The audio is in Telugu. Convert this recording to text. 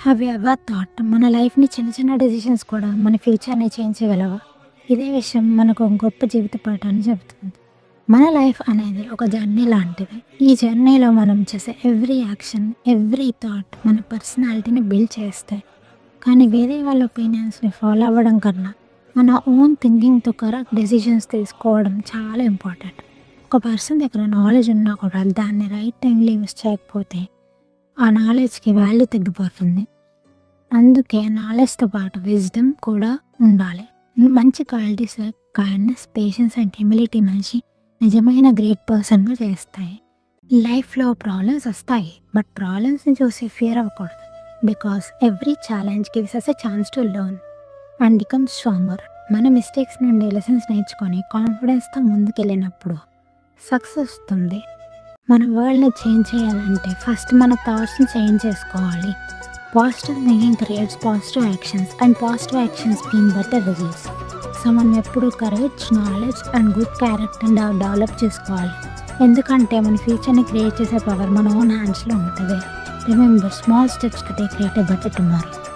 హ్యావ్ యూ ఎవర్ థాట్ మన లైఫ్‌ని చిన్న చిన్న డెసిషన్స్ కూడా మన ఫ్యూచర్‌ని చేంజ్ చేయగలవా? ఇదే విషయం మనకు ఒక గొప్ప జీవిత పాఠాన్ని చెబుతుంది. మన లైఫ్ అనేది ఒక జర్నీ లాంటిది. ఈ జర్నీలో మనం చేసే ఎవ్రీ యాక్షన్, ఎవ్రీ థాట్ మన పర్సనాలిటీని బిల్డ్ చేస్తాయి. కానీ వేరే వాళ్ళ ఒపీనియన్స్‌ని ఫాలో అవ్వడం కన్నా మన ఓన్ థింకింగ్‌తో కరెక్ట్ డెసిషన్స్ తీసుకోవడం చాలా ఇంపార్టెంట్. ఒక పర్సన్ దగ్గర నాలెడ్జ్ ఉన్నా కూడా దాన్ని రైట్ టైంలో యూజ్ చేయకపోతే ఆ నాలెడ్జ్‌కి వాల్యూ తగ్గిపోతుంది. అందుకే నాలెడ్జ్‌తో పాటు విజ్డమ్ కూడా ఉండాలి. మంచి qualities like kindness, patience and humility మనిషి నిజమైన గ్రేట్ పర్సన్‌గా చేస్తాయి. లైఫ్‌లో ప్రాబ్లమ్స్ వస్తాయి. బట్ ప్రాబ్లమ్స్‌ని చూసి ఫియర్ అవ్వకూడదు. Because every challenge gives us a chance to learn and become stronger. మన మిస్టేక్స్ నుండి లెసన్స్ నేర్చుకొని కాన్ఫిడెన్స్‌తో ముందుకెళ్ళినప్పుడు సక్సెస్ వస్తుంది. మన వరల్డ్‌ని చేంజ్ చేయాలంటే ఫస్ట్ మన థాట్స్‌ని చేంజ్ చేసుకోవాలి. Positive thinking creates positive actions and positive actions mean better results. So మనం ఎప్పుడు కరేజ్, నాలెడ్జ్ అండ్ గుడ్ క్యారెక్టర్ని డెవలప్ చేసుకోవాలి. ఎందుకంటే మన ఫ్యూచర్ని క్రియేట్ చేసే పవర్ మన ఓన్ హ్యాండ్స్లో ఉంటుంది. Remember, small steps to take create a better tomorrow.